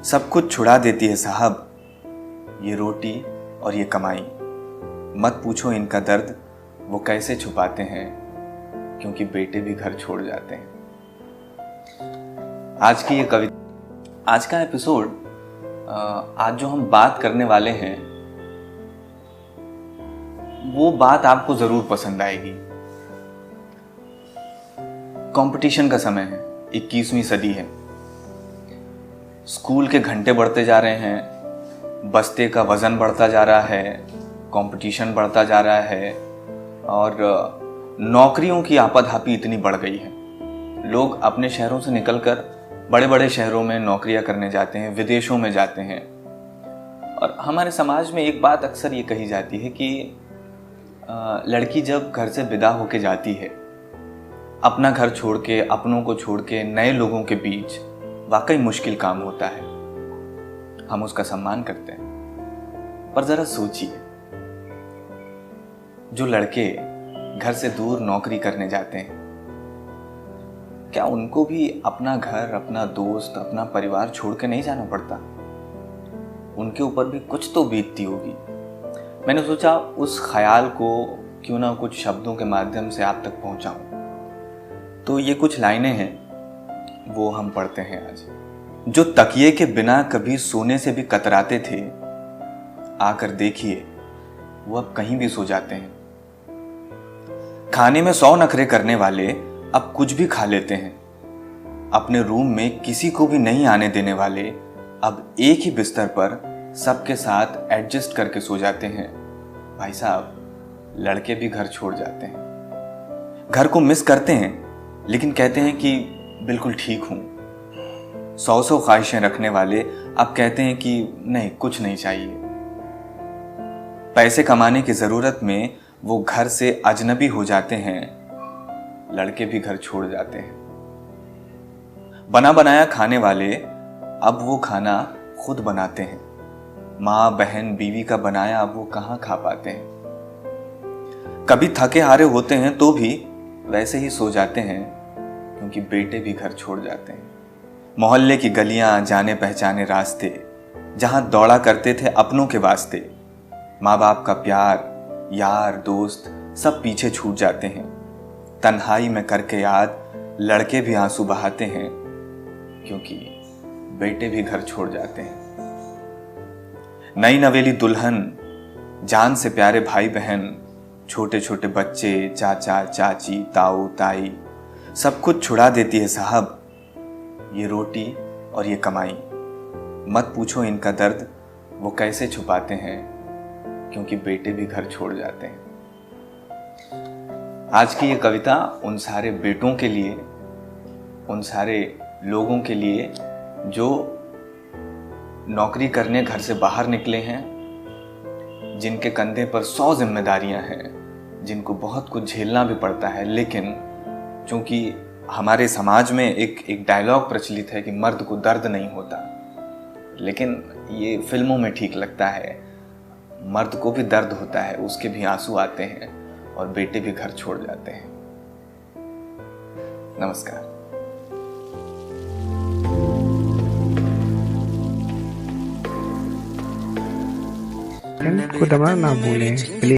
सब कुछ छुड़ा देती है साहब, ये रोटी और ये कमाई। मत पूछो इनका दर्द वो कैसे छुपाते हैं, क्योंकि बेटे भी घर छोड़ जाते हैं। आज की ये कविता, आज का एपिसोड, आज जो हम बात करने वाले हैं वो बात आपको जरूर पसंद आएगी। कंपटीशन का समय है, 21वीं सदी है। स्कूल के घंटे बढ़ते जा रहे हैं, बस्ते का वजन बढ़ता जा रहा है, कंपटीशन बढ़ता जा रहा है और नौकरियों की आपाधापी इतनी बढ़ गई है। लोग अपने शहरों से निकलकर बड़े बड़े शहरों में नौकरियां करने जाते हैं, विदेशों में जाते हैं। और हमारे समाज में एक बात अक्सर ये कही जाती है कि लड़की जब घर से विदा होके जाती है, अपना घर छोड़ के, अपनों को छोड़ के नए लोगों के बीच, वाकई मुश्किल काम होता है। हम उसका सम्मान करते हैं, पर जरा सोचिए, जो लड़के घर से दूर नौकरी करने जाते हैं, क्या उनको भी अपना घर, अपना दोस्त, अपना परिवार छोड़ के नहीं जाना पड़ता? उनके ऊपर भी कुछ तो बीतती होगी। मैंने सोचा उस ख्याल को क्यों ना कुछ शब्दों के माध्यम से आप तक पहुंचाऊं। तो ये कुछ लाइनें हैं, वो हम पढ़ते हैं आज। जो तकिए के बिना कभी सोने से भी कतराते थे, आकर देखिए वो अब कहीं भी सो जाते हैं। खाने में 100 नखरे करने वाले अब कुछ भी खा लेते हैं। अपने रूम में किसी को भी नहीं आने देने वाले अब एक ही बिस्तर पर सबके साथ एडजस्ट करके सो जाते हैं। भाई साहब, लड़के भी घर छोड़ जाते हैं। घर को मिस करते हैं, लेकिन कहते हैं कि बिल्कुल ठीक हूं। 100 ख्वाहिशें रखने वाले अब कहते हैं कि नहीं, कुछ नहीं चाहिए। पैसे कमाने की जरूरत में वो घर से अजनबी हो जाते हैं। लड़के भी घर छोड़ जाते हैं। बना बनाया खाने वाले अब वो खाना खुद बनाते हैं। माँ, बहन, बीवी का बनाया अब वो कहाँ खा पाते हैं। कभी थके हारे होते हैं तो भी वैसे ही सो जाते हैं, क्योंकि बेटे भी घर छोड़ जाते हैं। मोहल्ले की गलियां, जाने पहचाने रास्ते, जहां दौड़ा करते थे अपनों के वास्ते, माँ बाप का प्यार, यार, दोस्त सब पीछे छूट जाते हैं। तन्हाई में करके याद लड़के भी आंसू बहाते हैं, क्योंकि बेटे भी घर छोड़ जाते हैं। नई नवेली दुल्हन, जान से प्यारे भाई बहन, छोटे छोटे बच्चे, चाचा चाची, ताऊ ताई, सब कुछ छुड़ा देती है साहब, ये रोटी और ये कमाई। मत पूछो इनका दर्द वो कैसे छुपाते हैं, क्योंकि बेटे भी घर छोड़ जाते हैं। आज की ये कविता उन सारे बेटों के लिए, उन सारे लोगों के लिए जो नौकरी करने घर से बाहर निकले हैं, जिनके कंधे पर 100 जिम्मेदारियां हैं, जिनको बहुत कुछ झेलना भी पड़ता है। लेकिन चूंकि हमारे समाज में एक डायलॉग प्रचलित है कि मर्द को दर्द नहीं होता, लेकिन ये फिल्मों में ठीक लगता है। मर्द को भी दर्द होता है, उसके भी आंसू आते हैं और बेटे भी घर छोड़ जाते हैं। नमस्कार। खुद ना भूलें।